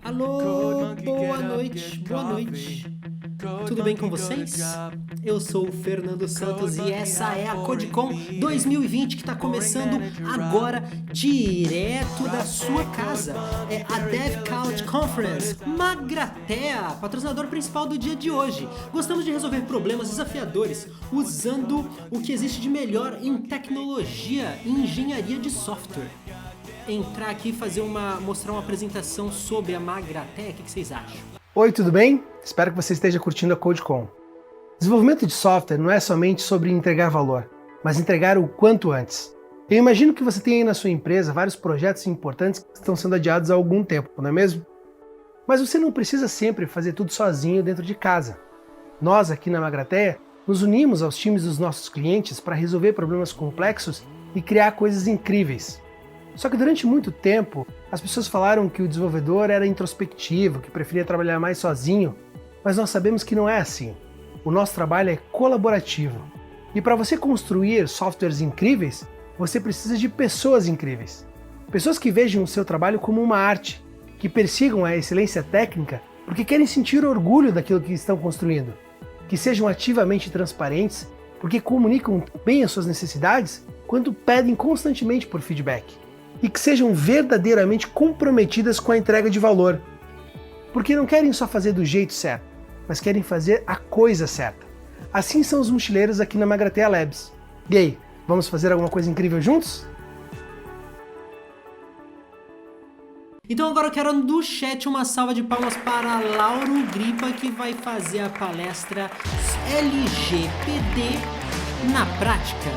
Alô, boa noite. Tudo bem com vocês? Eu sou o Fernando Santos e essa é a CodeCon 2020 que está começando agora direto da sua casa. É a DevCouch Conference Magratea, patrocinador principal do dia de hoje. Gostamos de resolver problemas desafiadores usando o que existe de melhor em tecnologia e engenharia de software. Entrar aqui e mostrar uma apresentação sobre a Magratea, o que vocês acham? Oi, tudo bem? Espero que você esteja curtindo a CodeCon. Desenvolvimento de software não é somente sobre entregar valor, mas entregar o quanto antes. Eu imagino que você tem aí na sua empresa vários projetos importantes que estão sendo adiados há algum tempo, não é mesmo? Mas você não precisa sempre fazer tudo sozinho dentro de casa. Nós, aqui na Magratea, nos unimos aos times dos nossos clientes para resolver problemas complexos e criar coisas incríveis. Só que durante muito tempo, as pessoas falaram que o desenvolvedor era introspectivo, que preferia trabalhar mais sozinho, mas nós sabemos que não é assim. O nosso trabalho é colaborativo. E para você construir softwares incríveis, você precisa de pessoas incríveis. Pessoas que vejam o seu trabalho como uma arte, que persigam a excelência técnica porque querem sentir orgulho daquilo que estão construindo, que sejam ativamente transparentes porque comunicam bem as suas necessidades quando pedem constantemente por feedback. E que sejam verdadeiramente comprometidas com a entrega de valor. Porque não querem só fazer do jeito certo, mas querem fazer a coisa certa. Assim são os mochileiros aqui na Magratea Labs. E aí, vamos fazer alguma coisa incrível juntos? Então agora eu quero do chat uma salva de palmas para Lauro Gripa, que vai fazer a palestra LGPD na prática.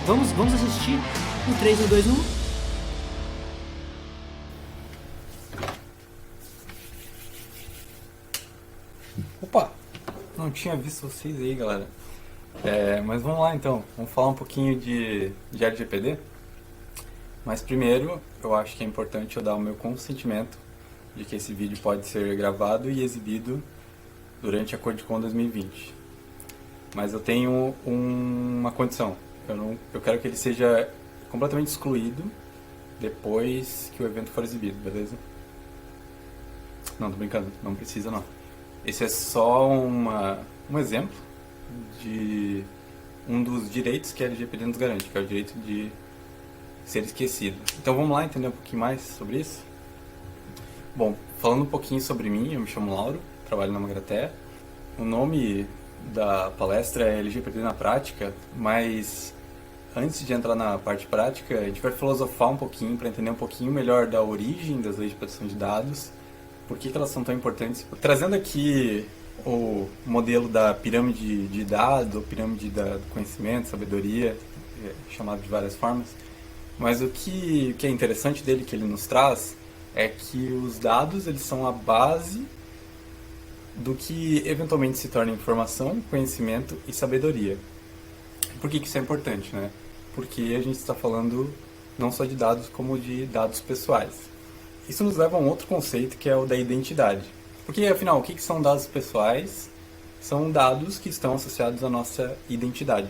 Vamos assistir no 3, no 2, no 1. Opa, não tinha visto vocês aí, galera. Mas vamos lá então, vamos falar um pouquinho de LGPD. Mas primeiro, eu acho que é importante eu dar o meu consentimento de que esse vídeo pode ser gravado e exibido durante a CodeCon 2020. Mas eu tenho uma condição, eu quero que ele seja completamente excluído depois que o evento for exibido, beleza? Não, tô brincando, não precisa não. Esse é só um exemplo de um dos direitos que a LGPD nos garante, que é o direito de ser esquecido. Então vamos lá entender um pouquinho mais sobre isso? Bom, falando um pouquinho sobre mim, eu me chamo Lauro, trabalho na Magratea. O nome da palestra é LGPD na prática, mas antes de entrar na parte prática, a gente vai filosofar um pouquinho para entender um pouquinho melhor da origem das leis de proteção de dados. Por que elas são tão importantes? Trazendo aqui o modelo da pirâmide de dados, ou pirâmide do conhecimento, sabedoria, chamado de várias formas. Mas o que é interessante dele, que ele nos traz, é que os dados eles são a base do que eventualmente se torna informação, conhecimento e sabedoria. Por que isso é importante, né? Porque a gente está falando não só de dados, como de dados pessoais. Isso nos leva a um outro conceito, que é o da identidade. Porque, afinal, o que são dados pessoais? São dados que estão associados à nossa identidade,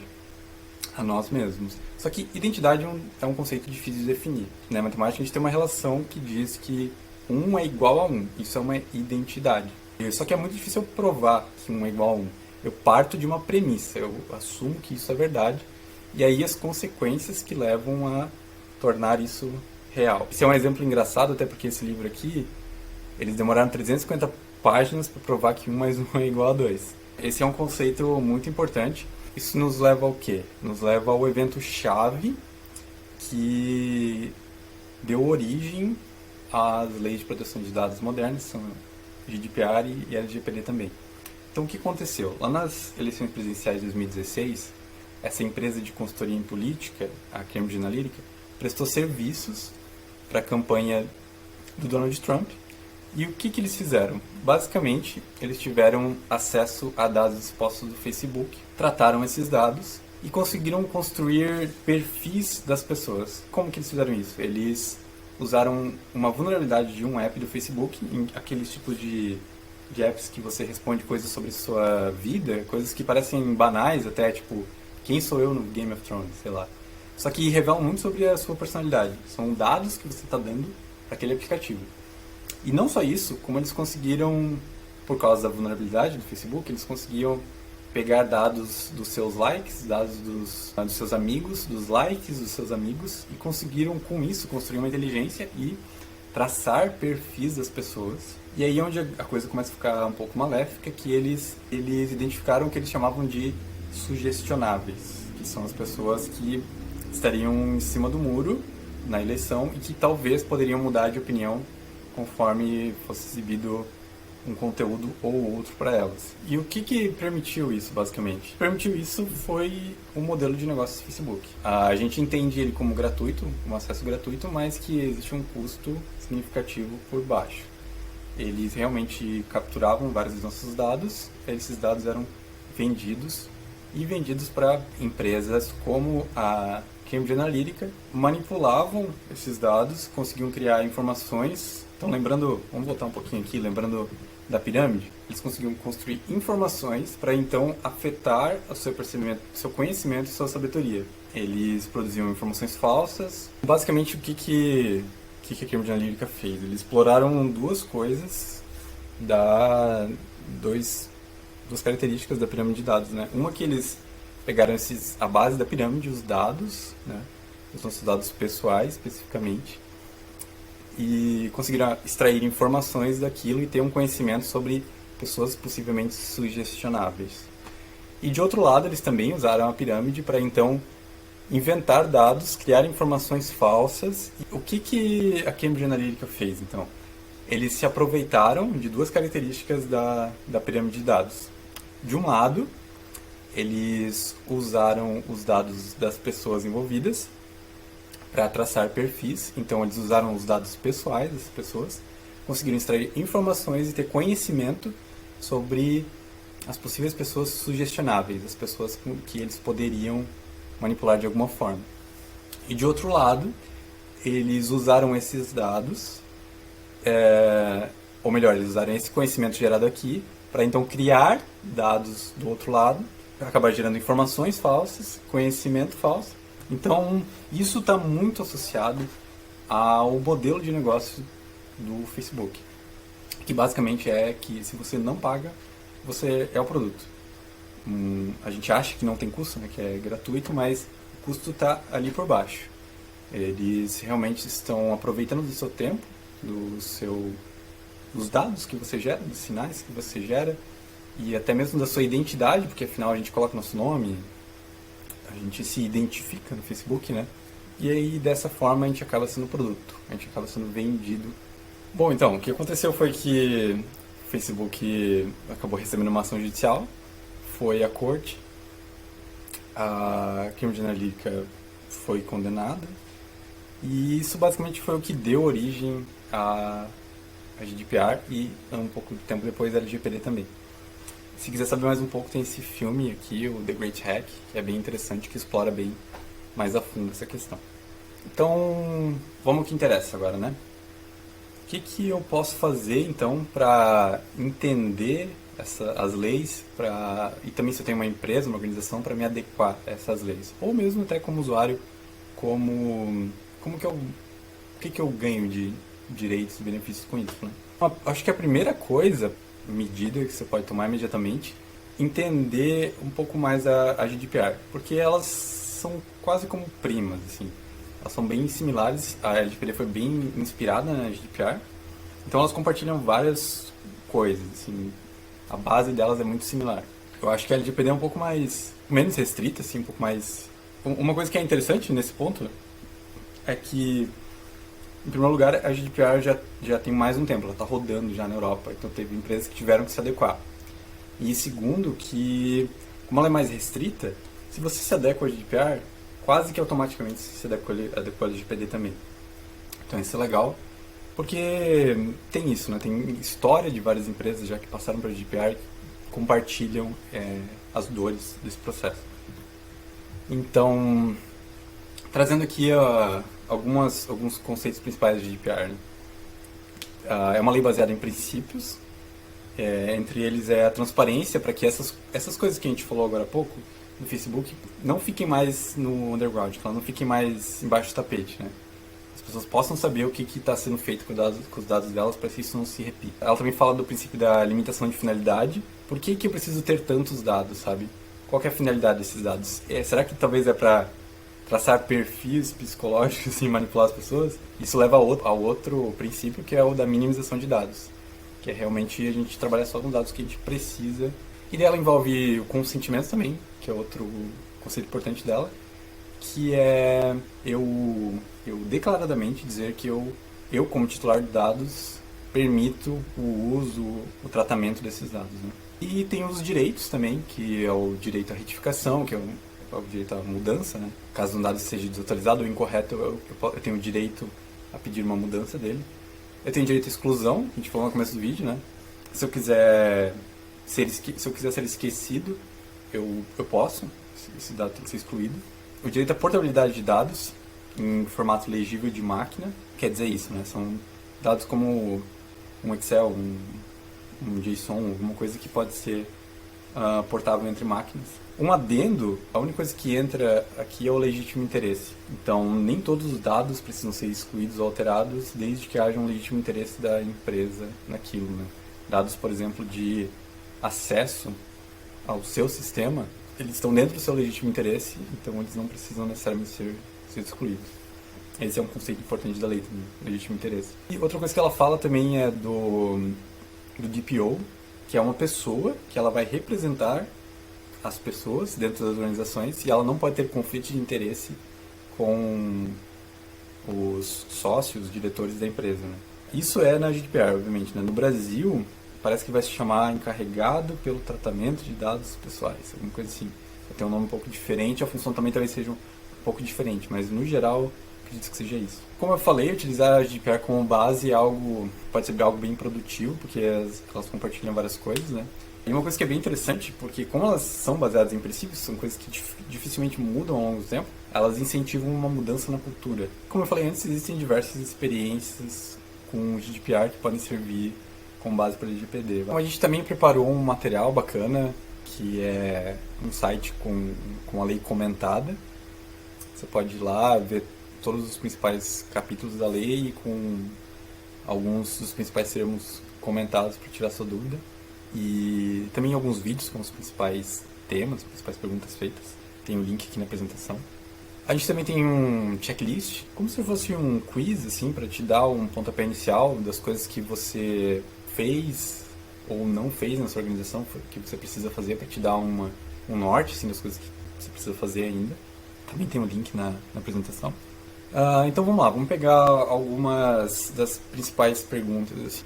a nós mesmos. Só que identidade é um conceito difícil de definir. Na matemática, a gente tem uma relação que diz que 1 é igual a 1. Isso é uma identidade. Só que é muito difícil eu provar que 1 é igual a 1. Eu parto de uma premissa, eu assumo que isso é verdade, e aí as consequências que levam a tornar isso real. Esse é um exemplo engraçado, até porque esse livro aqui, eles demoraram 350 páginas para provar que 1 mais 1 é igual a 2. Esse é um conceito muito importante. Isso nos leva ao quê? Nos leva ao evento-chave que deu origem às leis de proteção de dados modernas, são GDPR e LGPD também. Então o que aconteceu? Lá nas eleições presidenciais de 2016, essa empresa de consultoria em política, a Cambridge Analytica, prestou serviços para a campanha do Donald Trump. E o que eles fizeram? Basicamente, eles tiveram acesso a dados expostos do Facebook, trataram esses dados e conseguiram construir perfis das pessoas. Como que eles fizeram isso? Eles usaram uma vulnerabilidade de um app do Facebook, aqueles tipos de apps que você responde coisas sobre sua vida, coisas que parecem banais até, tipo, quem sou eu no Game of Thrones, sei lá. Só que revelam muito sobre a sua personalidade. São dados que você está dando para aquele aplicativo. E não só isso, como eles conseguiram, por causa da vulnerabilidade do Facebook, eles conseguiam pegar dados dos seus likes, dados dos seus amigos, dos likes dos seus amigos, e conseguiram com isso construir uma inteligência e traçar perfis das pessoas. E aí é onde a coisa começa a ficar um pouco maléfica, que eles identificaram o que eles chamavam de sugestionáveis, que são as pessoas que estariam em cima do muro na eleição e que talvez poderiam mudar de opinião conforme fosse exibido um conteúdo ou outro para elas. E o que permitiu isso, basicamente? Permitiu isso foi o modelo de negócios do Facebook. A gente entende ele como gratuito, um acesso gratuito, mas que existe um custo significativo por baixo. Eles realmente capturavam vários dos nossos dados, esses dados eram vendidos para empresas como a Cambridge Analytica, manipulavam esses dados, conseguiam criar informações. Então, lembrando, vamos voltar um pouquinho aqui, lembrando da pirâmide, eles conseguiam construir informações para então afetar o seu percebimento, seu conhecimento e sua sabedoria. Eles produziam informações falsas. Basicamente, o que a Cambridge Analytica fez? Eles exploraram duas coisas duas características da pirâmide de dados, né? Uma que eles pegaram a base da pirâmide, os dados, né? Os nossos dados pessoais, especificamente, e conseguiram extrair informações daquilo e ter um conhecimento sobre pessoas possivelmente sugestionáveis. E de outro lado, eles também usaram a pirâmide para então inventar dados, criar informações falsas. O que a Cambridge Analytica fez, então? Eles se aproveitaram de duas características da pirâmide de dados. De um lado, eles usaram os dados das pessoas envolvidas para traçar perfis. Então, eles usaram os dados pessoais das pessoas, conseguiram extrair informações e ter conhecimento sobre as possíveis pessoas sugestionáveis, as pessoas que eles poderiam manipular de alguma forma. E de outro lado, eles usaram esses dados, ou melhor, eles usaram esse conhecimento gerado aqui para então criar dados do outro lado, para acabar gerando informações falsas, conhecimento falso. Então, isso está muito associado ao modelo de negócio do Facebook, que basicamente é que se você não paga, você é o produto. A gente acha que não tem custo, né, que é gratuito, mas o custo está ali por baixo. Eles realmente estão aproveitando do seu tempo, dos dados que você gera, dos sinais que você gera, e até mesmo da sua identidade, porque afinal a gente coloca nosso nome, a gente se identifica no Facebook, né? E aí dessa forma a gente acaba sendo produto, a gente acaba sendo vendido. Bom, então, o que aconteceu foi que o Facebook acabou recebendo uma ação judicial, foi à corte, a Cambridge Analytica foi condenada, e isso basicamente foi o que deu origem à GDPR e um pouco de tempo depois a LGPD também. Se quiser saber mais um pouco, tem esse filme aqui, o The Great Hack, que é bem interessante, que explora bem mais a fundo essa questão. Então, vamos ao que interessa agora, né? O que eu posso fazer, então, para entender as leis, e também se eu tenho uma empresa, uma organização, para me adequar a essas leis? Ou mesmo até como usuário, o que eu ganho de direitos e benefícios com isso, né? Acho que a primeira medida que você pode tomar imediatamente, entender um pouco mais a GDPR, porque elas são quase como primas, assim. Elas são bem similares, a LGPD foi bem inspirada na GDPR, então elas compartilham várias coisas, assim, a base delas é muito similar. Eu acho que a LGPD é um pouco menos restrita, assim, um pouco mais... Uma coisa que é interessante nesse ponto é que, em primeiro lugar, a GDPR já tem mais um tempo, ela está rodando já na Europa, então teve empresas que tiveram que se adequar. E segundo, que como ela é mais restrita, se você se adequa à GDPR, quase que automaticamente se adequa à LGPD também. Então isso é legal, porque tem isso, né? Tem história de várias empresas já que passaram para a GDPR que compartilham as dores desse processo. Então, trazendo aqui alguns conceitos principais da GDPR. Né? É uma lei baseada em princípios, entre eles é a transparência, para que essas coisas que a gente falou agora há pouco no Facebook não fiquem mais no underground, que elas não fiquem mais embaixo do tapete. Né? pessoas possam saber o que está sendo feito com os dados delas para que isso não se repita. Ela também fala do princípio da limitação de finalidade. Por que eu preciso ter tantos dados, sabe? Qual que é a finalidade desses dados? Será que talvez é para traçar perfis psicológicos e manipular as pessoas? Isso leva ao outro princípio, que é o da minimização de dados, que é realmente a gente trabalhar só com dados que a gente precisa. E dela envolve o consentimento também, que é outro conceito importante dela, que é eu declaradamente dizer que eu como titular de dados, permito o uso, o tratamento desses dados, né? E tem os direitos também, que é o direito à retificação, que é o direito à mudança, né? Caso um dado seja desatualizado ou incorreto, eu tenho o direito a pedir uma mudança dele. Eu tenho direito à exclusão, que a gente falou no começo do vídeo, né? Se eu quiser ser esquecido, eu posso. Esse dado tem que ser excluído. O direito à portabilidade de dados em formato legível de máquina, quer dizer isso, né? São dados como um Excel, um JSON, alguma coisa que pode ser portável entre máquinas. Um adendo, a única coisa que entra aqui é o legítimo interesse. Então, nem todos os dados precisam ser excluídos ou alterados, desde que haja um legítimo interesse da empresa naquilo, né? Dados, por exemplo, de acesso ao seu sistema, eles estão dentro do seu legítimo interesse, então eles não precisam necessariamente ser excluídos. Esse é um conceito importante da lei também, legítimo interesse. E outra coisa que ela fala também é do DPO, que é uma pessoa que ela vai representar as pessoas dentro das organizações e ela não pode ter conflito de interesse com os sócios, os diretores da empresa, né? Isso é na GDPR, obviamente, né? No Brasil, parece que vai se chamar encarregado pelo tratamento de dados pessoais, alguma coisa assim. Vai ter um nome um pouco diferente, a função também talvez seja um pouco diferente, mas no geral acredito que seja isso. Como eu falei, utilizar a GDPR como base é pode ser algo bem produtivo, porque elas compartilham várias coisas, né? E uma coisa que é bem interessante, porque como elas são baseadas em princípios, são coisas que dificilmente mudam ao longo do tempo, elas incentivam uma mudança na cultura. Como eu falei antes, existem diversas experiências com o GDPR que podem servir como base para o LGPD. Então, a gente também preparou um material bacana, que é um site com a lei comentada. Você pode ir lá ver todos os principais capítulos da lei com alguns dos principais termos comentados para tirar sua dúvida. E também alguns vídeos com os principais temas, as principais perguntas feitas. Tem o link aqui na apresentação. A gente também tem um checklist, como se fosse um quiz, assim, para te dar um pontapé inicial das coisas que você fez ou não fez na sua organização, que você precisa fazer para te dar um norte, assim, das coisas que você precisa fazer ainda. Também tem um link na apresentação. Então vamos lá, vamos pegar algumas das principais perguntas, assim.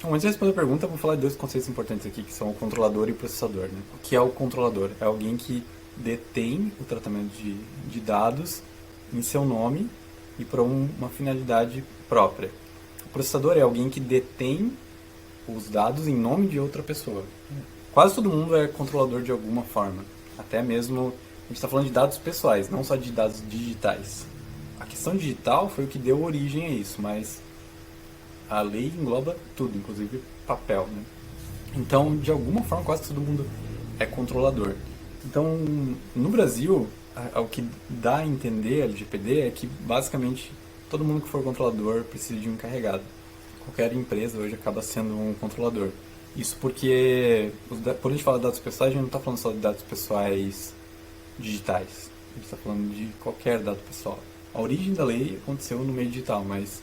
Antes de responder a pergunta, eu vou falar de dois conceitos importantes aqui, que são o controlador e o processador, né? O que é o controlador? É alguém que detém o tratamento de dados em seu nome e para uma finalidade própria. O processador é alguém que detém os dados em nome de outra pessoa. Quase todo mundo é controlador de alguma forma. Até mesmo, a gente está falando de dados pessoais, não só de dados digitais. A questão digital foi o que deu origem a isso, mas a lei engloba tudo, inclusive papel, né? Então, de alguma forma, quase todo mundo é controlador. Então, no Brasil, o que dá a entender a LGPD é que, basicamente, todo mundo que for controlador precisa de um encarregado. Qualquer empresa hoje acaba sendo um controlador. Isso porque, quando a gente fala de dados pessoais, a gente não está falando só de dados pessoais digitais. A gente está falando de qualquer dado pessoal. A origem da lei aconteceu no meio digital, mas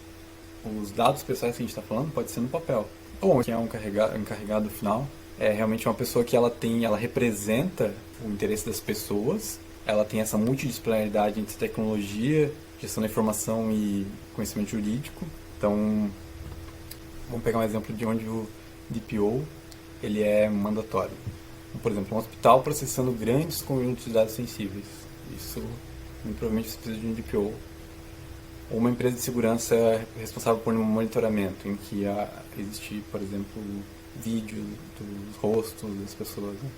os dados pessoais que a gente está falando pode ser no papel. Ou quem é um encarregado final é realmente uma pessoa que ela representa o interesse das pessoas, ela tem essa multidisciplinaridade entre tecnologia, gestão da informação e conhecimento jurídico. Então, vamos pegar um exemplo de onde o DPO ele é mandatório. Por exemplo, um hospital processando grandes conjuntos de dados sensíveis. Isso, muito provavelmente, você precisa de um DPO. Ou uma empresa de segurança responsável por um monitoramento, em que existe, por exemplo, vídeo dos rostos das pessoas, né?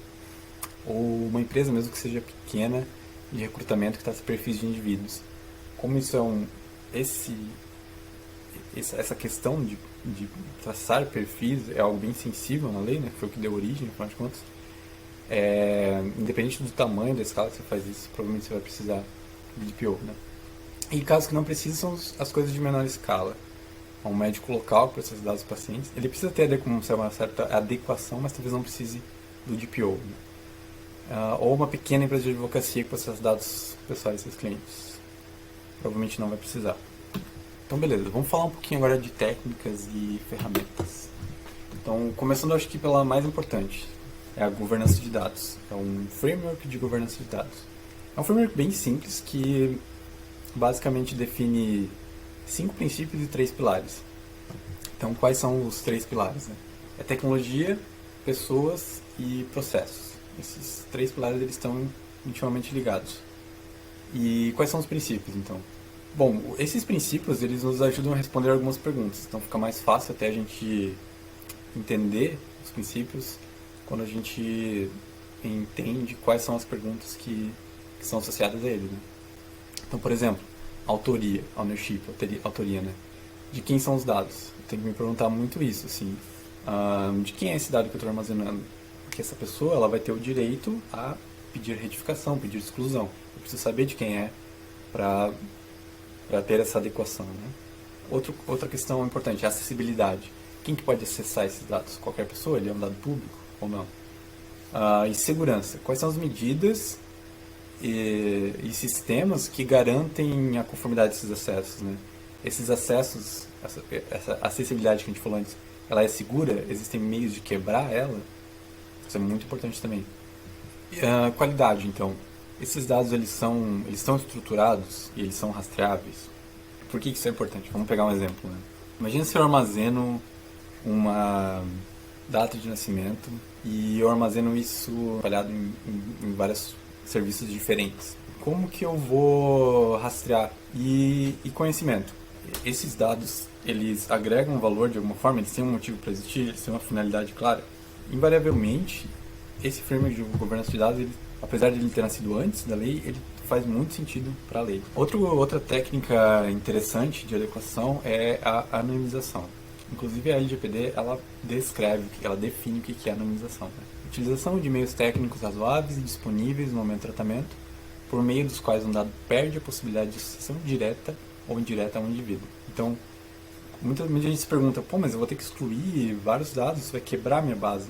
Ou uma empresa mesmo que seja pequena de recrutamento que trata perfis de indivíduos. Como isso é essa questão de traçar perfis é algo bem sensível na lei, né? Foi o que deu origem, afinal de contas. Independente do tamanho da escala que você faz isso, provavelmente você vai precisar de DPO, né? E casos que não precisam, são as coisas de menor escala. Um médico local que processa dados dos pacientes, ele precisa ter uma certa adequação, mas talvez não precise do DPO. Né? Ou uma pequena empresa de advocacia que processa dados pessoais dos seus clientes. Provavelmente não vai precisar. Então beleza, vamos falar um pouquinho agora de técnicas e ferramentas. Então, começando acho que pela mais importante, é a governança de dados. É um framework de governança de dados. É um framework bem simples que basicamente define 5 princípios e 3 pilares. Então, quais são os 3 pilares? Né? É tecnologia, pessoas e processos. Esses 3 pilares eles estão intimamente ligados. E quais são os princípios, então? Bom, esses princípios eles nos ajudam a responder algumas perguntas. Então, fica mais fácil até a gente entender os princípios quando a gente entende quais são as perguntas que são associadas a ele. Né? Então, por exemplo, autoria, ownership, autoria, né? De quem são os dados? Eu tenho que me perguntar muito isso, assim. De quem é esse dado que eu estou armazenando? Porque essa pessoa ela vai ter o direito a pedir retificação, pedir exclusão. Eu preciso saber de quem é para ter essa adequação. Né? Outra questão importante é a acessibilidade. Quem que pode acessar esses dados? Qualquer pessoa? Ele é um dado público ou não? E segurança. Quais são as medidas e sistemas que garantem a conformidade desses acessos? Né? Esses acessos, essa acessibilidade que a gente falou antes, ela é segura? Existem meios de quebrar ela? Isso é muito importante também. Qualidade, então. Esses dados eles estão estruturados e eles são rastreáveis. Por que isso é importante? Vamos pegar um exemplo. Né? Imagina se eu armazeno uma data de nascimento e eu armazeno isso espalhado em vários serviços diferentes. Como que eu vou rastrear? E conhecimento. Esses dados, eles agregam valor de alguma forma? Eles têm um motivo para existir? Eles têm uma finalidade clara? Invariavelmente, esse framework de governança de dados, ele, apesar de ele ter nascido antes da lei, ele faz muito sentido para a lei. Outra técnica interessante de adequação é a anonimização. Inclusive a LGPD, ela define o que é anonimização. Né? Utilização de meios técnicos razoáveis e disponíveis no momento do tratamento, por meio dos quais um dado perde a possibilidade de associação direta ou indireta a um indivíduo. Então, muita gente se pergunta, mas eu vou ter que excluir vários dados, isso vai quebrar minha base.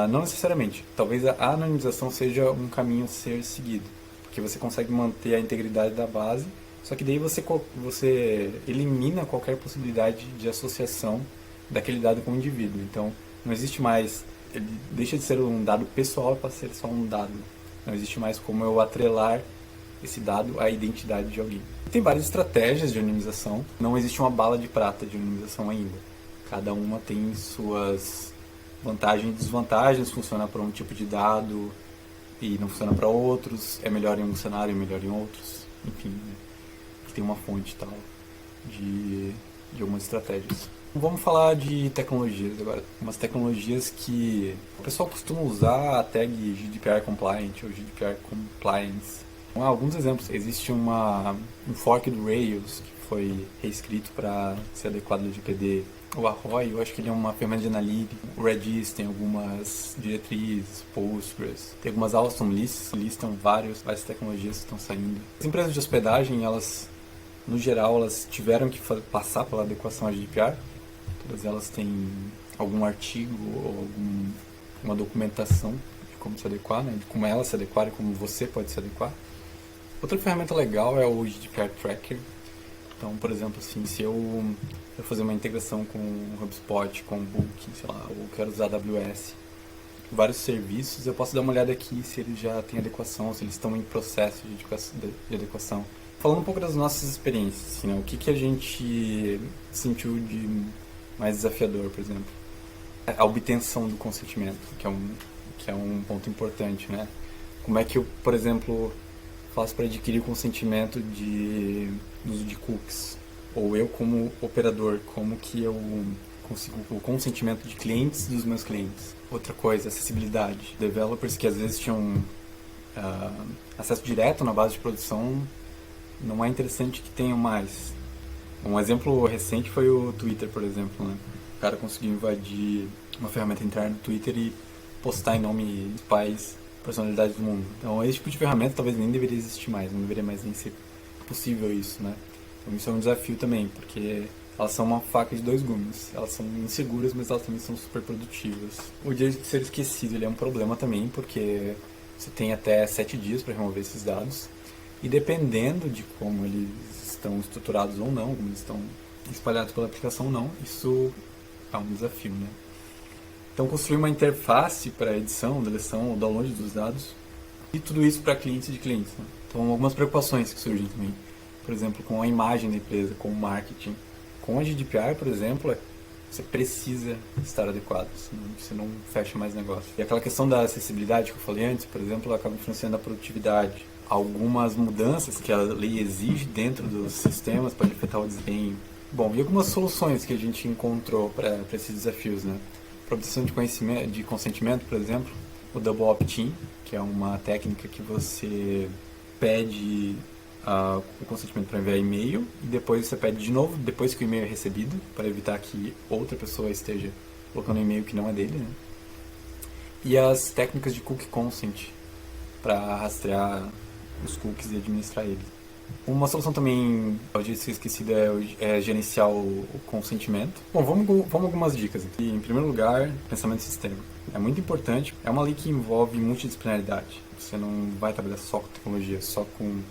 Não necessariamente. Talvez a anonimização seja um caminho a ser seguido, porque você consegue manter a integridade da base, só que daí você elimina qualquer possibilidade de associação daquele dado com o indivíduo. Então, não existe mais, ele deixa de ser um dado pessoal para ser só um dado. Não existe mais como eu atrelar esse dado à identidade de alguém. Tem várias estratégias de anonimização, não existe uma bala de prata de anonimização ainda. Cada uma tem suas vantagens e desvantagens, funciona para um tipo de dado e não funciona para outros, é melhor em um cenário e melhor em outros, enfim, né? Que tem uma fonte tal de algumas estratégias. Vamos falar de tecnologias agora, umas tecnologias que o pessoal costuma usar a tag GDPR Compliant ou GDPR Compliance. Alguns exemplos, existe um fork do Rails que foi reescrito para ser adequado ao LGPD. O Arroy, eu acho que ele é uma ferramenta de analytics. O Redis tem algumas diretrizes, Postgres. Tem algumas awesome lists, listam várias tecnologias que estão saindo. As empresas de hospedagem, elas, no geral, elas tiveram que passar pela adequação à GDPR. Todas elas têm algum artigo ou alguma documentação de como se adequar, né? De como elas se adequarem e como você pode se adequar. Outra ferramenta legal é o GDPR Tracker. Então, por exemplo, assim, se eu fazer uma integração com o HubSpot, com o Booking, sei lá, ou quero usar a AWS, vários serviços, eu posso dar uma olhada aqui se eles já têm adequação, se eles estão em processo de adequação. Falando um pouco das nossas experiências, assim, né? O que a gente sentiu de mais desafiador, por exemplo? A obtenção do consentimento, que é um ponto importante, né? Como é que eu, por exemplo, faço para adquirir o consentimento do uso de cookies? Ou eu, como operador, como que eu consigo o consentimento de clientes dos meus clientes? Outra coisa, acessibilidade. Developers que às vezes tinham acesso direto na base de produção, não é interessante que tenham mais. Um exemplo recente foi o Twitter, por exemplo, né? O cara conseguiu invadir uma ferramenta interna do Twitter e postar em nome dos pais personalidades do mundo. Então, esse tipo de ferramenta talvez nem deveria existir mais, não deveria mais nem ser possível isso, né? Então isso é um desafio também, porque elas são uma faca de dois gumes. Elas são inseguras, mas elas também são super produtivas. O direito de ser esquecido ele é um problema também, porque você tem até 7 dias para remover esses dados. E dependendo de como eles estão estruturados ou não, como eles estão espalhados pela aplicação ou não, isso é um desafio, né? Então, construir uma interface para edição, deleção ou download dos dados, e tudo isso para clientes de clientes, né? Então, algumas preocupações que surgem também. Por exemplo, com a imagem da empresa, com o marketing. Com a GDPR, por exemplo, você precisa estar adequado, senão você não fecha mais negócio. E aquela questão da acessibilidade que eu falei antes, por exemplo, acaba influenciando a produtividade. Algumas mudanças que a lei exige dentro dos sistemas pode afetar o desempenho. Bom, e algumas soluções que a gente encontrou para esses desafios, né? Proteção de consentimento, por exemplo, o Double Opt-in, que é uma técnica que você pede o consentimento para enviar e-mail e depois você pede de novo, depois que o e-mail é recebido, para evitar que outra pessoa esteja colocando um e-mail que não é dele, né? E as técnicas de cookie consent, para rastrear os cookies e administrar eles. Uma solução também, eu disse esquecida, é gerenciar o consentimento. Bom, vamos algumas dicas aqui. Em primeiro lugar, pensamento sistêmico. É muito importante. É uma lei que envolve multidisciplinaridade. Você não vai trabalhar só com tecnologia, só com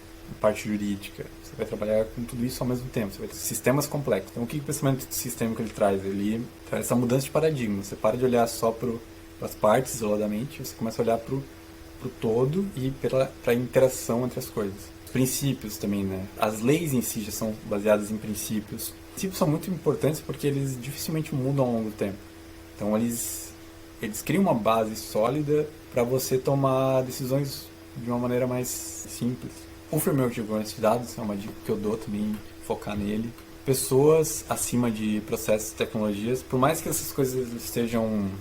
parte jurídica. Você vai trabalhar com tudo isso ao mesmo tempo. Você vai ter sistemas complexos. Então, o que o pensamento sistêmico ele traz? Ele traz essa mudança de paradigma. Você para de olhar só para as partes isoladamente, você começa a olhar para o todo e para a interação entre as coisas. Princípios também, né? As leis em si já são baseadas em princípios. Os princípios são muito importantes porque eles dificilmente mudam ao longo do tempo. Então eles criam uma base sólida para você tomar decisões de uma maneira mais simples. O framework de governança de dados é uma dica que eu dou também, focar nele. Pessoas acima de processos e tecnologias, por mais que essas coisas estejam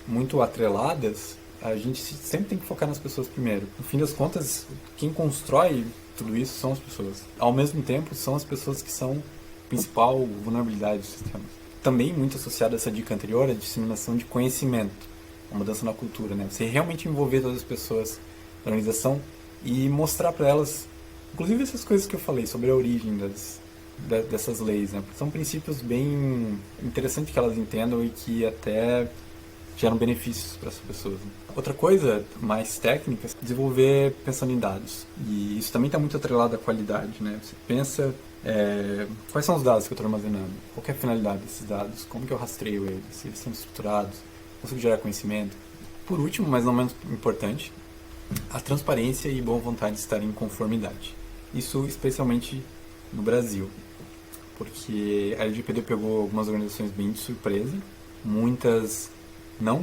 muito atreladas, a gente sempre tem que focar nas pessoas primeiro. No fim das contas, quem constrói tudo isso são as pessoas. Ao mesmo tempo, são as pessoas que são a principal vulnerabilidade do sistema. Também muito associado a essa dica anterior, a disseminação de conhecimento, a mudança na cultura, né? Você realmente envolver todas as pessoas da organização e mostrar para elas, inclusive essas coisas que eu falei sobre a origem dessas leis, né? São princípios bem interessantes que elas entendam e que até geram benefícios para essas pessoas. Né? Outra coisa mais técnica é desenvolver pensando em dados. E isso também está muito atrelado à qualidade, né? Você pensa quais são os dados que eu estou armazenando, qual é a finalidade desses dados, como que eu rastreio eles, se eles são estruturados, consigo gerar conhecimento. Por último, mas não menos importante, a transparência e boa vontade de estar em conformidade. Isso especialmente no Brasil, porque a LGPD pegou algumas organizações bem de surpresa, muitas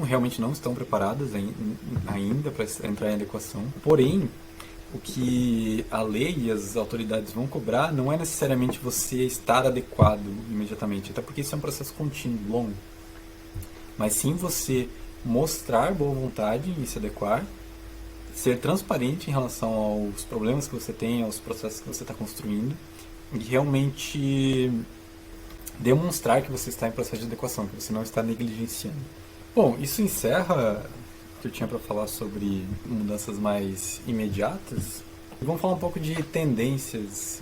realmente não estão preparadas ainda para entrar em adequação. Porém, o que a lei e as autoridades vão cobrar não é necessariamente você estar adequado imediatamente, até porque isso é um processo contínuo, longo. Mas sim você mostrar boa vontade em se adequar, ser transparente em relação aos problemas que você tem, aos processos que você está construindo, e realmente demonstrar que você está em processo de adequação, que você não está negligenciando. Bom, isso encerra o que eu tinha para falar sobre mudanças mais imediatas. Vamos falar um pouco de tendências,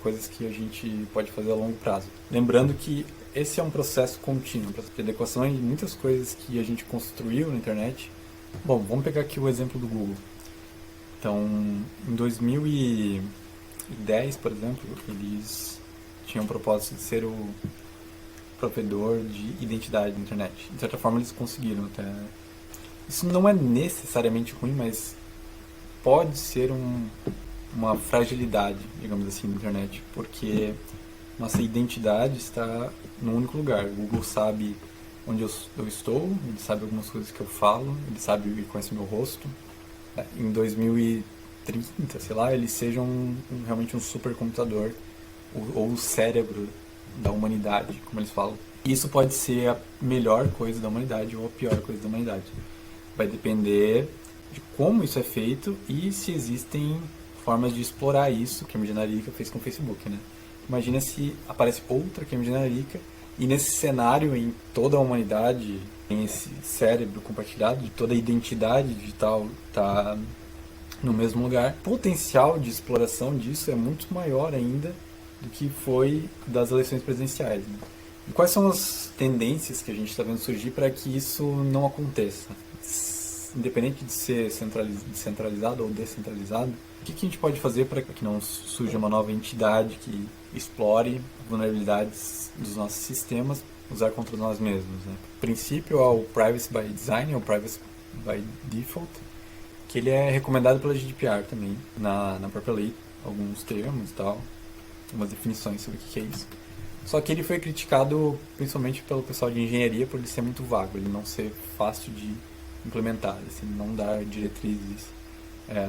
coisas que a gente pode fazer a longo prazo. Lembrando que esse é um processo contínuo, processo de adequação de muitas coisas que a gente construiu na internet. Bom, vamos pegar aqui o exemplo do Google. Então, em 2010, por exemplo, eles tinham o propósito de ser o provedor de identidade na internet. De certa forma, eles conseguiram até. Isso não é necessariamente ruim, mas pode ser uma fragilidade, digamos assim, na internet, porque nossa identidade está num único lugar. O Google sabe onde eu estou, ele sabe algumas coisas que eu falo, ele sabe e conhece o meu rosto. Em 2030, sei lá, eles sejam realmente um supercomputador ou o cérebro da humanidade, como eles falam. Isso pode ser a melhor coisa da humanidade ou a pior coisa da humanidade. Vai depender de como isso é feito e se existem formas de explorar isso, que a Cambridge Analytica fez com o Facebook, né? Imagina se aparece outra Cambridge Analytica e nesse cenário em toda a humanidade, em esse cérebro compartilhado, de toda a identidade digital está no mesmo lugar. O potencial de exploração disso é muito maior ainda do que foi das eleições presidenciais, né? E quais são as tendências que a gente está vendo surgir para que isso não aconteça? Independente de ser centralizado ou descentralizado, o que a gente pode fazer para que não surja uma nova entidade que explore vulnerabilidades dos nossos sistemas, usar contra nós mesmos, né? O princípio é o Privacy by Design, ou Privacy by Default, que ele é recomendado pela GDPR também, na própria lei, alguns termos e tal, algumas definições sobre o que é isso. Só que ele foi criticado principalmente pelo pessoal de engenharia por ele ser muito vago, ele não ser fácil de implementar, assim, não dar diretrizes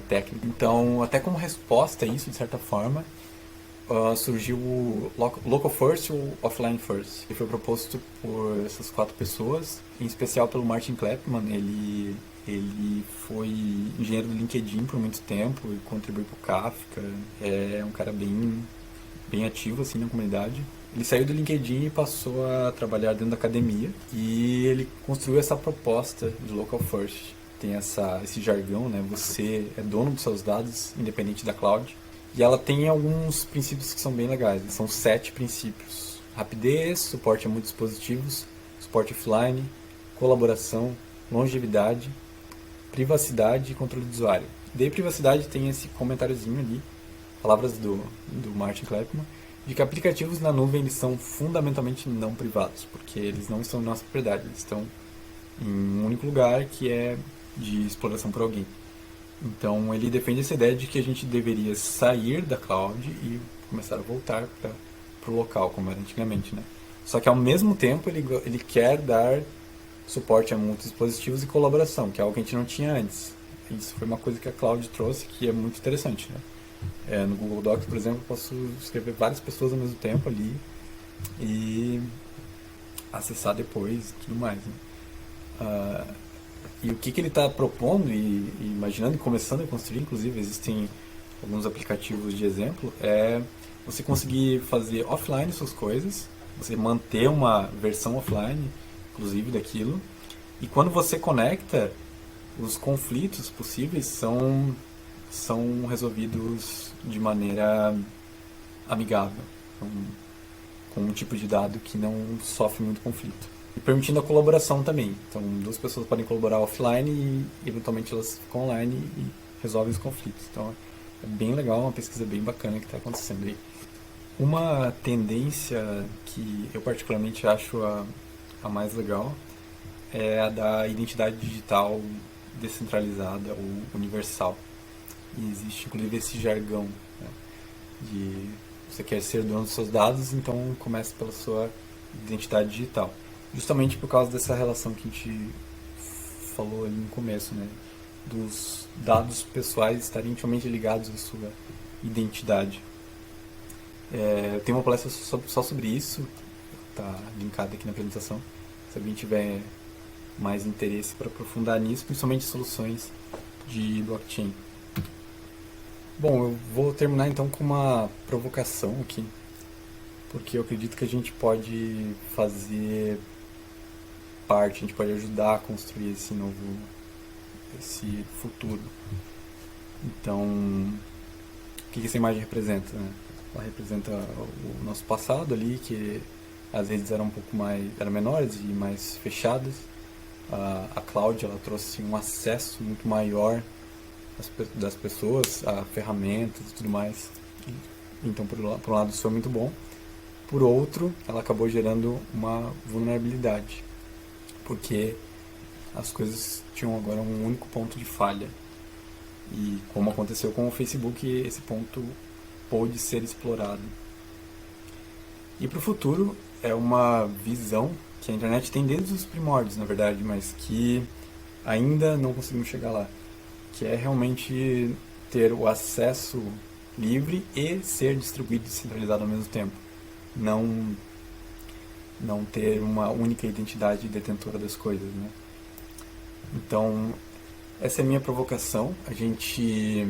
técnicas. Então, até como resposta a isso, de certa forma, surgiu o Local First ou Offline First, que foi proposto por essas 4 pessoas, em especial pelo Martin Kleppmann. Ele foi engenheiro do LinkedIn por muito tempo e contribuiu para o Kafka, é um cara bem ativo assim, na comunidade. Ele saiu do LinkedIn e passou a trabalhar dentro da academia, e ele construiu essa proposta de Local First. Tem esse jargão, né? Você é dono dos seus dados, independente da cloud. E ela tem alguns princípios que são bem legais. São 7 princípios: rapidez, suporte a muitos dispositivos, suporte offline, colaboração, longevidade, privacidade e controle do usuário. Daí privacidade tem esse comentáriozinho ali, palavras do Martin Kleppmann, de que aplicativos na nuvem eles são fundamentalmente não privados, porque eles não estão na nossa propriedade, eles estão em um único lugar que é de exploração por alguém. Então ele defende essa ideia de que a gente deveria sair da cloud e começar a voltar para o local, como era antigamente, né? Só que ao mesmo tempo ele quer dar suporte a muitos dispositivos e colaboração, que é algo que a gente não tinha antes. Isso foi uma coisa que a cloud trouxe, que é muito interessante, né? No Google Docs, por exemplo, eu posso escrever várias pessoas ao mesmo tempo ali e acessar depois e tudo mais, né? E o que ele está propondo e imaginando e começando a construir, inclusive existem alguns aplicativos de exemplo, é você conseguir fazer offline suas coisas, você manter uma versão offline, inclusive, daquilo, e quando você conecta, os conflitos possíveis são resolvidos de maneira amigável, com um tipo de dado que não sofre muito conflito. E permitindo a colaboração também. Então, 2 pessoas podem colaborar offline e, eventualmente, elas ficam online e resolvem os conflitos. Então, é bem legal, uma pesquisa bem bacana que está acontecendo aí. Uma tendência que eu particularmente acho a mais legal é a da identidade digital descentralizada ou universal. E existe, inclusive, esse jargão, né, de você quer ser dono dos seus dados, então comece pela sua identidade digital. Justamente por causa dessa relação que a gente falou ali no começo, né, dos dados pessoais estarem intimamente ligados à sua identidade. Eu tenho uma palestra só sobre isso, está linkada aqui na apresentação, se alguém tiver mais interesse para aprofundar nisso, principalmente soluções de blockchain. Bom, eu vou terminar então com uma provocação aqui, porque eu acredito que a gente pode fazer parte, a gente pode ajudar a construir esse futuro. Então, o que essa imagem representa, né? Ela representa o nosso passado ali, que as redes eram eram menores e mais fechadas. A cloud, ela trouxe um acesso muito maior das pessoas a ferramentas e tudo mais. Então, por um lado, isso foi muito bom. Por outro, ela acabou gerando uma vulnerabilidade, porque as coisas tinham agora um único ponto de falha. E como aconteceu com o Facebook, esse ponto pôde ser explorado. E para o futuro, é uma visão que a internet tem desde os primórdios, na verdade, mas que ainda não conseguimos chegar lá, que é realmente ter o acesso livre e ser distribuído e descentralizado ao mesmo tempo. Não ter uma única identidade detentora das coisas, né? Então, essa é a minha provocação, a gente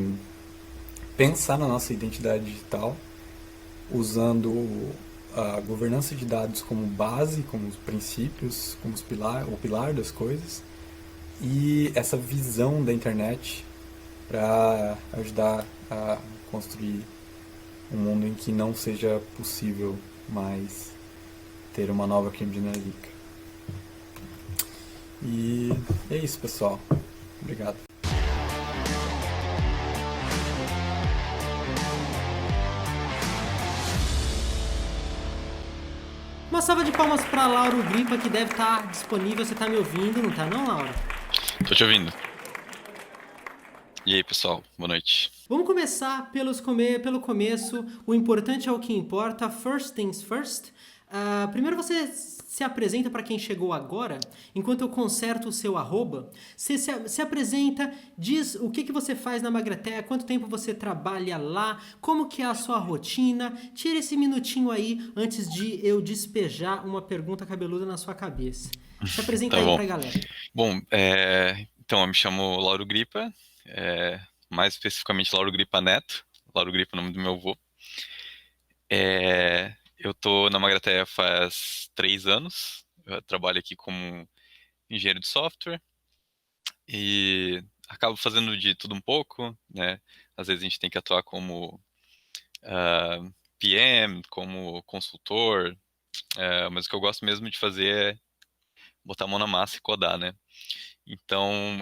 pensar na nossa identidade digital usando a governança de dados como base, como os princípios, como o pilar das coisas, e essa visão da internet para ajudar a construir um mundo em que não seja possível mais ter uma nova Cambridge Analytica. E é isso, pessoal. Obrigado. Uma salva de palmas para Lauro Gripa, que deve estar disponível. Você tá me ouvindo, não tá não, Lauro? Tô te ouvindo. E aí, pessoal? Boa noite. Vamos começar pelo começo. O importante é o que importa. First things first. Primeiro você se apresenta para quem chegou agora. Enquanto eu conserto o seu arroba, você se apresenta, diz o que você faz na Magratea, quanto tempo você trabalha lá, como que é a sua rotina. Tira esse minutinho aí antes de eu despejar uma pergunta cabeluda na sua cabeça. Se apresenta Tá aí bom. pra galera. Bom, então eu me chamo Lauro Gripa, mais especificamente Lauro Gripa Neto. Lauro Gripa é o nome do meu avô. Eu tô na Magratea faz 3 anos. Eu trabalho aqui como engenheiro de software e acabo fazendo de tudo um pouco, né? Às vezes a gente tem que atuar como PM, como consultor, mas o que eu gosto mesmo de fazer é botar a mão na massa e codar, né? Então,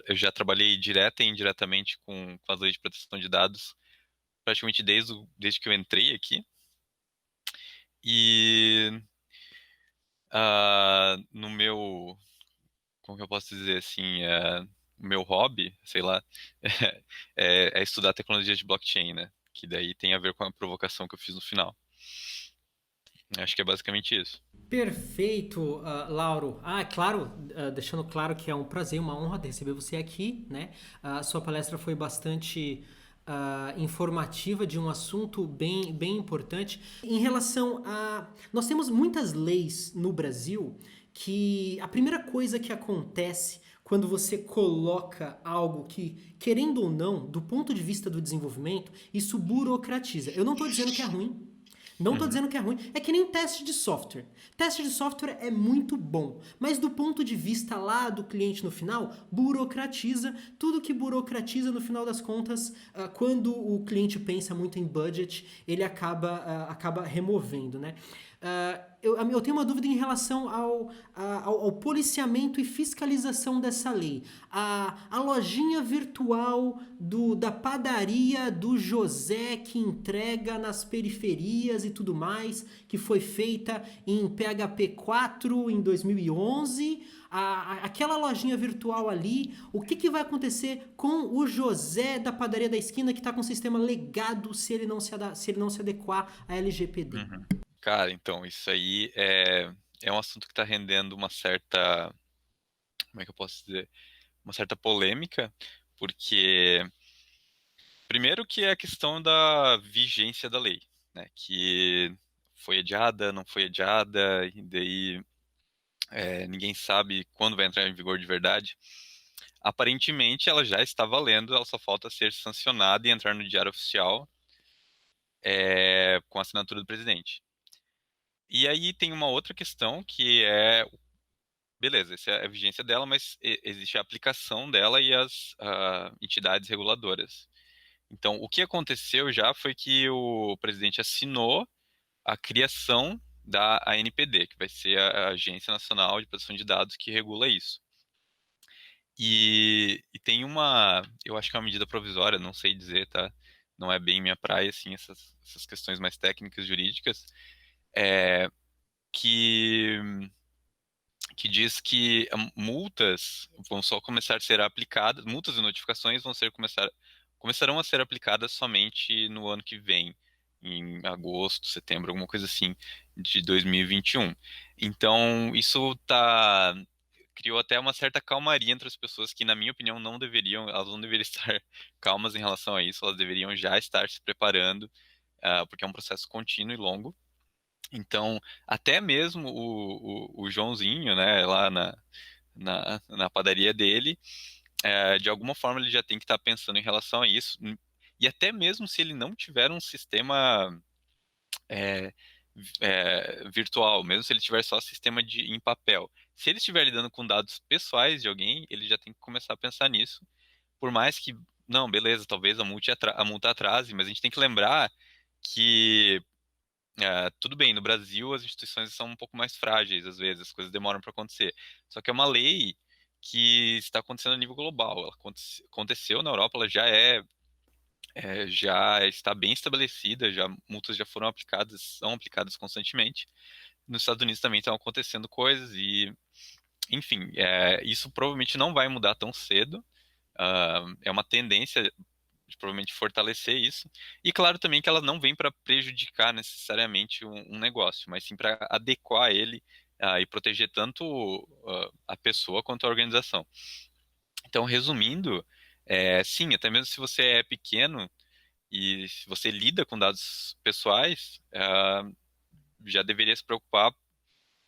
eu já trabalhei direta e indiretamente com as leis de proteção de dados praticamente desde que eu entrei aqui. E no meu, como que eu posso dizer assim, o meu hobby, sei lá, é estudar tecnologia de blockchain, né? Que daí tem a ver com a provocação que eu fiz no final. Acho que é basicamente isso. Perfeito, Lauro. Claro, deixando claro que é um prazer, uma honra receber você aqui, né? Sua palestra foi bastante informativa de um assunto bem importante. Em relação a... Nós temos muitas leis no Brasil que a primeira coisa que acontece quando você coloca algo que, querendo ou não, do ponto de vista do desenvolvimento, isso burocratiza. Eu não estou dizendo que é ruim, não tô Uhum. dizendo que é ruim. É que nem teste de software. Teste de software é muito bom, mas do ponto de vista lá do cliente no final, burocratiza. Tudo que burocratiza, no final das contas, quando o cliente pensa muito em budget, ele acaba removendo, né? Eu tenho uma dúvida em relação ao policiamento e fiscalização dessa lei. A lojinha virtual da padaria do José que entrega nas periferias e tudo mais, que foi feita em PHP 4 em 2011, aquela lojinha virtual ali, o que vai acontecer com o José da padaria da esquina que está com o sistema legado se ele não se adequar à LGPD? Uhum. Cara, então, isso aí é um assunto que está rendendo uma certa, como é que eu posso dizer? Uma certa polêmica, porque primeiro que é a questão da vigência da lei, né? Que foi adiada, não foi adiada, e daí ninguém sabe quando vai entrar em vigor de verdade. Aparentemente ela já está valendo, ela só falta ser sancionada e entrar no Diário Oficial com a assinatura do presidente. E aí tem uma outra questão que beleza, essa é a vigência dela, mas existe a aplicação dela e as entidades reguladoras. Então, o que aconteceu já foi que o presidente assinou a criação da ANPD, que vai ser a Agência Nacional de Proteção de Dados que regula isso. E tem eu acho que é uma medida provisória, não sei dizer, tá? Não é bem minha praia, assim, essas questões mais técnicas, jurídicas, que diz que multas vão só começar a ser aplicadas, multas e notificações começarão a ser aplicadas somente no ano que vem, em agosto, setembro, alguma coisa assim, de 2021. Então, isso criou até uma certa calmaria entre as pessoas que, na minha opinião, elas não deveriam estar calmas em relação a isso, elas deveriam já estar se preparando, porque é um processo contínuo e longo. Então, até mesmo o Joãozinho, né, lá na padaria dele, de alguma forma ele já tem que estar pensando em relação a isso. E até mesmo se ele não tiver um sistema é, virtual, mesmo se ele tiver só sistema em papel, se ele estiver lidando com dados pessoais de alguém, ele já tem que começar a pensar nisso, por mais que, não, beleza, talvez a multa atrase, mas a gente tem que lembrar que, tudo bem, no Brasil as instituições são um pouco mais frágeis, às vezes, as coisas demoram para acontecer. Só que é uma lei que está acontecendo a nível global. Ela aconteceu na Europa, ela já está bem estabelecida, já multas já foram aplicadas, são aplicadas constantemente. Nos Estados Unidos também estão acontecendo coisas e, enfim, isso provavelmente não vai mudar tão cedo. É uma tendência de provavelmente fortalecer isso. E claro também que ela não vem para prejudicar necessariamente um negócio, mas sim para adequar ele, e proteger tanto a pessoa quanto a organização. Então, resumindo, sim, até mesmo se você é pequeno e se você lida com dados pessoais, já deveria se preocupar,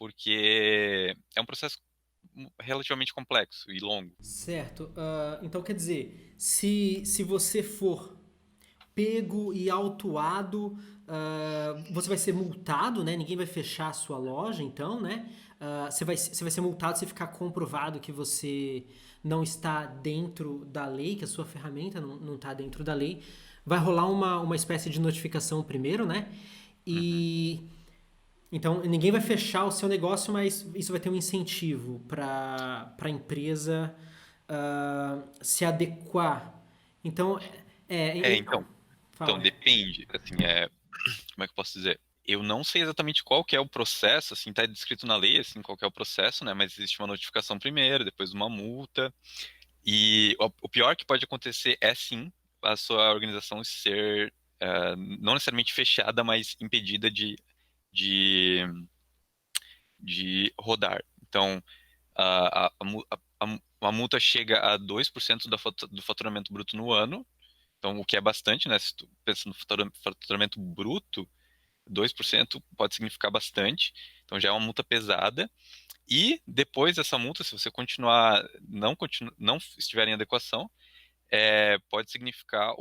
porque é um processo relativamente complexo e longo. Certo. Então quer dizer, se você for pego e autuado, você vai ser multado, né? Ninguém vai fechar a sua loja, então, né? Você vai ser multado se ficar comprovado que você não está dentro da lei, que a sua ferramenta não está dentro da lei. Vai rolar uma espécie de notificação primeiro, né? Uhum. E então ninguém vai fechar o seu negócio, mas isso vai ter um incentivo para a empresa se adequar. Então, Então, fala. depende, assim, como é que eu posso dizer? Eu não sei exatamente qual que é o processo, assim, tá descrito na lei, assim, qual que é o processo, né? Mas existe uma notificação primeiro, depois uma multa. E o pior que pode acontecer é sim a sua organização ser, não necessariamente fechada, mas impedida de, de rodar. Então, a multa chega a 2% do faturamento bruto no ano, então o que é bastante, né? Se tu pensa no faturamento bruto, 2% pode significar bastante, então já é uma multa pesada. E depois dessa multa, se você continuar, não estiver em adequação, pode significar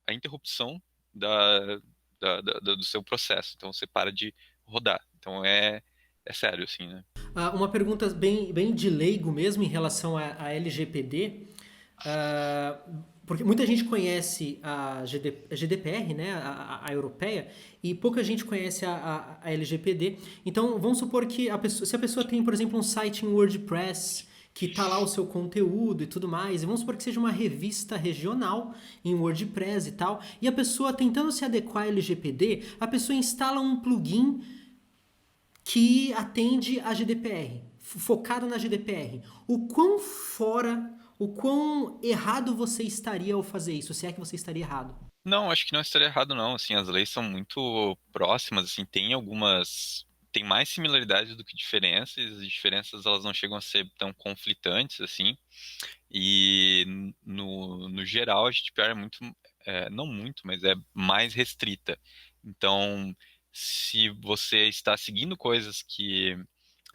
a interrupção do seu processo. Então você para de rodar. Então é sério, assim, né? Uma pergunta bem de leigo mesmo em relação a LGPD. Ah, porque muita gente conhece a GDPR, né, a europeia, e pouca gente conhece a LGPD. Então, vamos supor que se a pessoa tem, por exemplo, um site em WordPress, que tá lá o seu conteúdo e tudo mais, e vamos supor que seja uma revista regional em WordPress e tal, e a pessoa tentando se adequar à LGPD, a pessoa instala um plugin que atende a GDPR, focado na GDPR. O quão errado você estaria ao fazer isso, se é que você estaria errado? Não, acho que não estaria errado, não. Assim, as leis são muito próximas, assim, tem mais similaridades do que diferenças, e as diferenças elas não chegam a ser tão conflitantes, assim. E no geral a GDPR é muito, não muito, mas é mais restrita. Então, se você está seguindo coisas que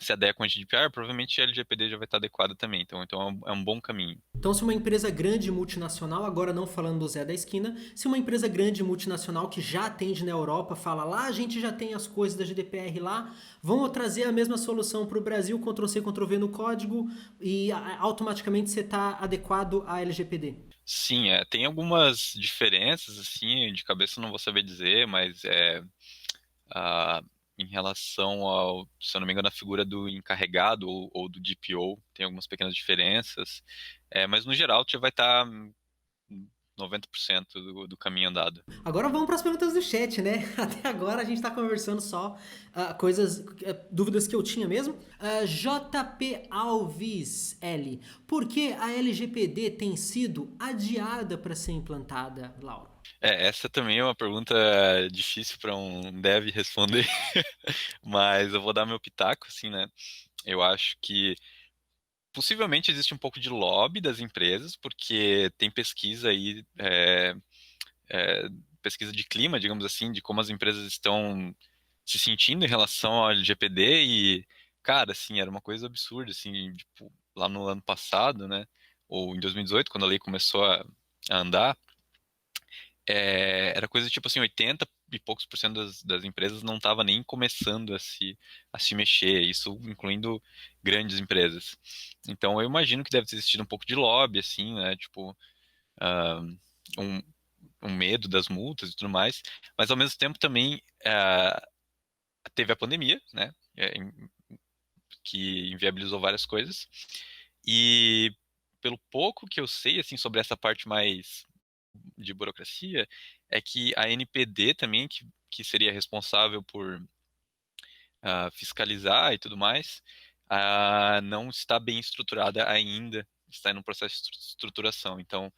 se adequam a GDPR, provavelmente a LGPD já vai estar adequada também. Então é um bom caminho. Então, se uma empresa grande multinacional, agora não falando do Zé da esquina, se uma empresa grande multinacional que já atende na Europa fala lá, a gente já tem as coisas da GDPR lá, vamos trazer a mesma solução para o Brasil, Ctrl+C, Ctrl+V no código e automaticamente você está adequado à LGPD. Sim, tem algumas diferenças, assim, de cabeça eu não vou saber dizer, mas ah, em relação se eu não me engano, a figura do encarregado ou do DPO, tem algumas pequenas diferenças, mas no geral já vai estar 90% do caminho andado. Agora vamos para as perguntas do chat, né? Até agora a gente está conversando só dúvidas que eu tinha mesmo. JP Alves L. Por que a LGPD tem sido adiada para ser implantada, Lauro? Essa também é uma pergunta difícil para um dev responder, mas eu vou dar meu pitaco, assim, né? Eu acho que possivelmente existe um pouco de lobby das empresas, porque tem pesquisa aí, é, pesquisa de clima, digamos assim, de como as empresas estão se sentindo em relação ao LGPD e, cara, assim, era uma coisa absurda, assim, tipo, lá no ano passado, né, ou em 2018, quando a lei começou a andar, era coisa tipo assim, e poucos por cento das empresas não estava nem começando a se mexer, isso incluindo grandes empresas. Então eu imagino que deve ter existido um pouco de lobby, assim, né? Tipo, ah, um, um medo das multas e tudo mais, mas ao mesmo tempo também teve a pandemia, né? Que inviabilizou várias coisas. E pelo pouco que eu sei assim sobre essa parte mais de burocracia, é que a NPD também, que seria responsável por fiscalizar e tudo mais, não está bem estruturada ainda, está em um processo de estruturação. Então,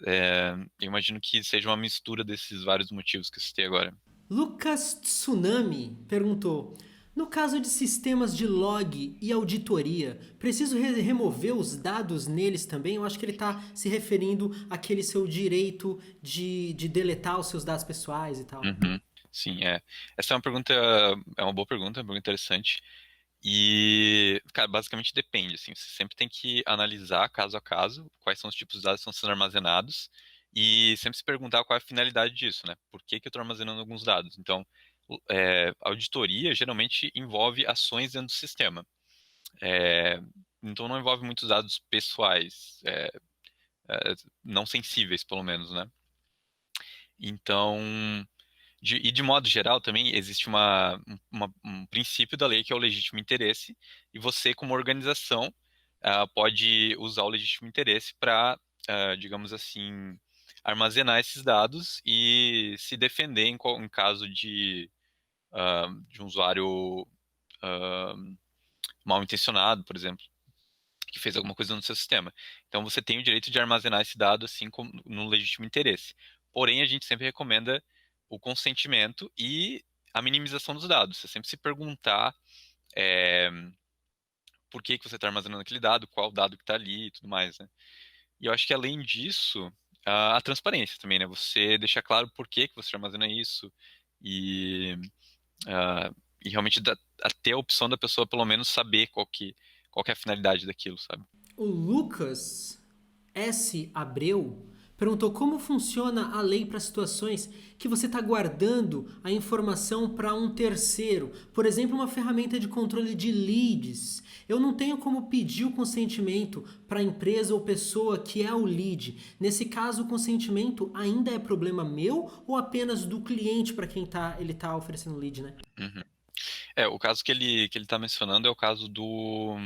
eu imagino que seja uma mistura desses vários motivos que eu citei agora. Lucas Tsunami perguntou: no caso de sistemas de log e auditoria, preciso remover os dados neles também? Eu acho que ele está se referindo àquele seu direito de deletar os seus dados pessoais e tal. Uhum. Sim, é. Essa é uma boa pergunta, é uma pergunta interessante. E, cara, basicamente depende, assim, você sempre tem que analisar caso a caso quais são os tipos de dados que estão sendo armazenados e sempre se perguntar qual é a finalidade disso, né? Por que que eu estou armazenando alguns dados? Então, auditoria geralmente envolve ações dentro do sistema. É, então não envolve muitos dados pessoais, não sensíveis, pelo menos, né? Então, e de modo geral também existe um princípio da lei que é o legítimo interesse, e você, como organização, pode usar o legítimo interesse para, digamos assim, armazenar esses dados e se defender em caso de um usuário ah, mal intencionado, por exemplo, que fez alguma coisa no seu sistema. Então você tem o direito de armazenar esse dado assim como no legítimo interesse. Porém, a gente sempre recomenda o consentimento e a minimização dos dados. Você sempre se perguntar é, por que que você está armazenando aquele dado, qual dado que está ali e tudo mais, né? E eu acho que além disso, a transparência também, né? Você deixar claro por que que você armazena isso e, ah, e realmente ter a opção da pessoa pelo menos saber qual que é a finalidade daquilo, sabe? O Lucas S. Abreu perguntou como funciona a lei para situações que você está guardando a informação para um terceiro. Por exemplo, uma ferramenta de controle de leads. Eu não tenho como pedir o consentimento para a empresa ou pessoa que é o lead. Nesse caso, o consentimento ainda é problema meu ou apenas do cliente para quem ele tá oferecendo lead, né? Uhum. O caso que ele está mencionando é o caso do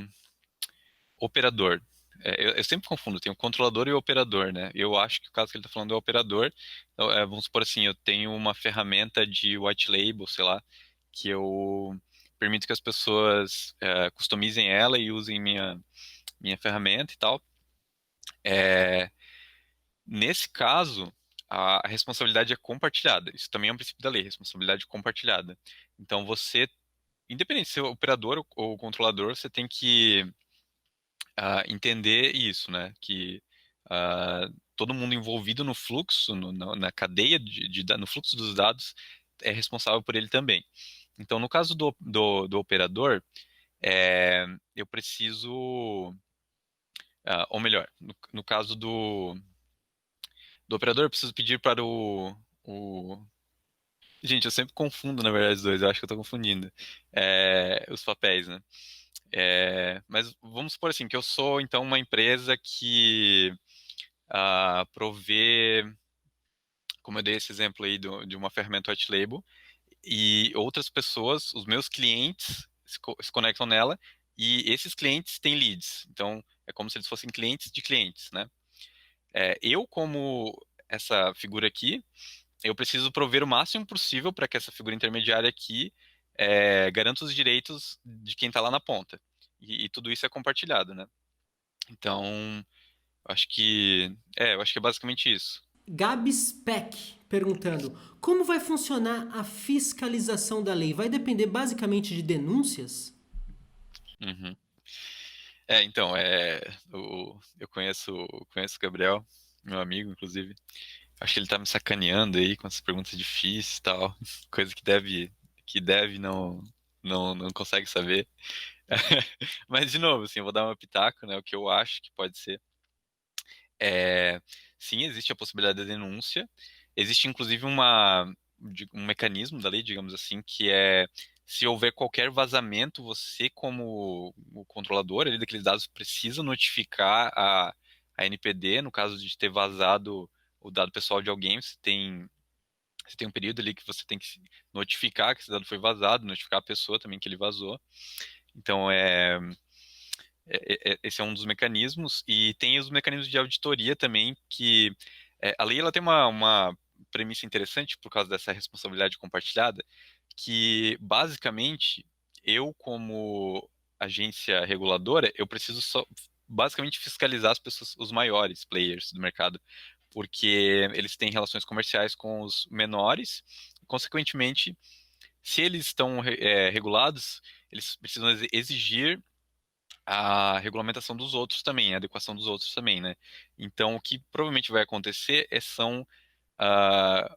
operador. Eu sempre confundo, tem o controlador e o operador, né? Eu acho que o caso que ele está falando é o operador. Então, vamos supor assim, eu tenho uma ferramenta de white label, sei lá, que eu permito que as pessoas customizem ela e usem minha ferramenta e tal. É, nesse caso, a responsabilidade é compartilhada. Isso também é um princípio da lei, responsabilidade compartilhada. Então, você, independente de ser operador ou controlador, você tem que entender isso, né? Que todo mundo envolvido no fluxo, na cadeia no fluxo dos dados, é responsável por ele também. Então, no caso do operador, eu preciso, ou melhor, no caso do operador, eu preciso pedir para o... Gente, eu sempre confundo, na verdade, os dois, eu acho que eu estou confundindo os papéis, né? Mas vamos supor assim, que eu sou então uma empresa que provê, como eu dei esse exemplo aí de uma ferramenta white label, e outras pessoas, os meus clientes, se conectam nela, e esses clientes têm leads. Então, é como se eles fossem clientes de clientes, né? Eu, como essa figura aqui, eu preciso prover o máximo possível para que essa figura intermediária aqui garanta os direitos de quem está lá na ponta. E tudo isso é compartilhado, né? Então, eu acho que é basicamente isso. Gabs Peck perguntando: como vai funcionar a fiscalização da lei? Vai depender basicamente de denúncias? Uhum. Então, eu conheço o Gabriel, meu amigo, inclusive. Acho que ele tá me sacaneando aí com essas perguntas difíceis e tal, coisa que deve não consegue saber. Mas, de novo, assim, eu vou dar uma pitaco, né, o que eu acho que pode ser. É, sim, existe a possibilidade da denúncia. Existe, inclusive, uma um mecanismo da lei, digamos assim, que é se houver qualquer vazamento, você como o controlador ali daqueles dados precisa notificar a NPD, no caso de ter vazado o dado pessoal de alguém, você tem um período ali que você tem que notificar que esse dado foi vazado, notificar a pessoa também que ele vazou. Então, esse é um dos mecanismos. E tem os mecanismos de auditoria também, que a lei ela tem uma premissa interessante por causa dessa responsabilidade compartilhada, que basicamente eu, como agência reguladora, eu preciso só basicamente fiscalizar as pessoas, os maiores players do mercado, porque eles têm relações comerciais com os menores, e, consequentemente, se eles estão regulados, eles precisam exigir a regulamentação dos outros também, a adequação dos outros também, né? Então, o que provavelmente vai acontecer são ah,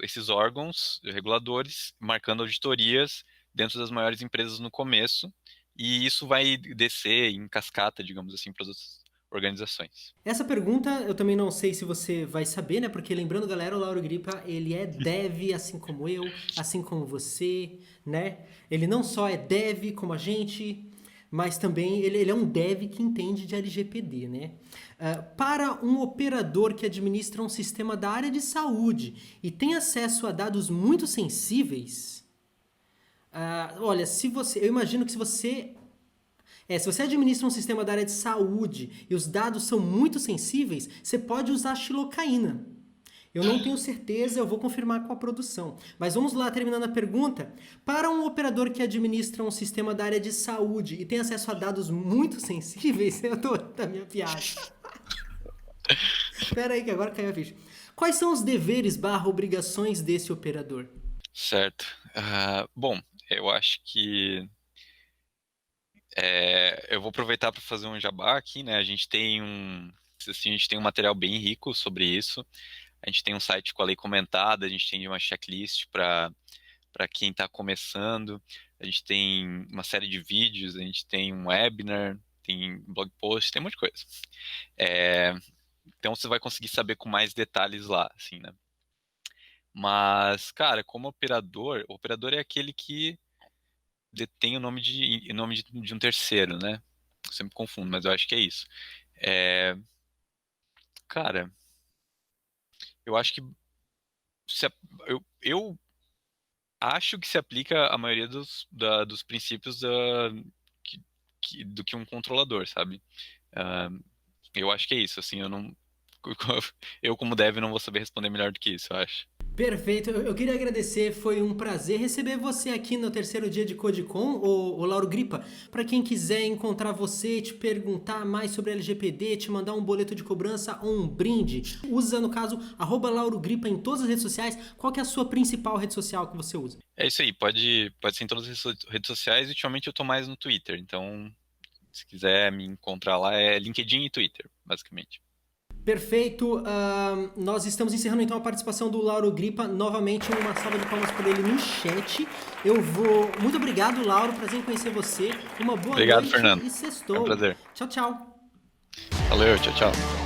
esses órgãos reguladores marcando auditorias dentro das maiores empresas no começo, e isso vai descer em cascata, digamos assim, para as outras organizações. Essa pergunta eu também não sei se você vai saber, né? Porque lembrando, galera, o Lauro Gripa, ele é dev, assim como eu, assim como você, né? Ele não só é dev como a gente, mas também ele é um dev que entende de LGPD, né? Para um operador que administra um sistema da área de saúde e tem acesso a dados muito sensíveis, olha, eu imagino que se você administra um sistema da área de saúde e os dados são muito sensíveis, você pode usar xilocaína. Eu não tenho certeza, eu vou confirmar com a produção. Mas vamos lá, terminando a pergunta. Para um operador que administra um sistema da área de saúde e tem acesso a dados muito sensíveis, eu tô da minha piada. Espera aí que agora caiu a ficha. Quais são os deveres/obrigações desse operador? Certo. Bom, eu acho que eu vou aproveitar para fazer um jabá aqui, né? A gente tem um material bem rico sobre isso. A gente tem um site com a lei comentada, a gente tem uma checklist para quem está começando, a gente tem uma série de vídeos, a gente tem um webinar, tem blog post, tem um monte de coisa. Então você vai conseguir saber com mais detalhes lá, assim, né? Mas, cara, como operador, o operador é aquele que detém o nome de um terceiro, né? Eu sempre confundo, mas eu acho que é isso. Cara, eu acho que se, a- eu acho que se aplica a maioria dos princípios do que um controlador, sabe? Ah, eu acho que é isso, assim, eu não, eu como dev não vou saber responder melhor do que isso, eu acho. Perfeito, eu queria agradecer, foi um prazer receber você aqui no terceiro dia de CodeCon, o Lauro Gripa. Para quem quiser encontrar você, te perguntar mais sobre LGPD, te mandar um boleto de cobrança ou um brinde, usa no caso @Lauro Gripa em todas as redes sociais. Qual que é a sua principal rede social que você usa? É isso aí, pode ser em todas as redes sociais, e ultimamente eu tô mais no Twitter, então se quiser me encontrar lá é LinkedIn e Twitter, basicamente. Perfeito, nós estamos encerrando então a participação do Lauro Gripa. Novamente, uma salva de palmas para ele no chat. Muito obrigado, Lauro, prazer em conhecer você. Uma boa Obrigado, noite Fernando. e Foi um sextou. prazer. Tchau, tchau. Valeu, tchau, tchau.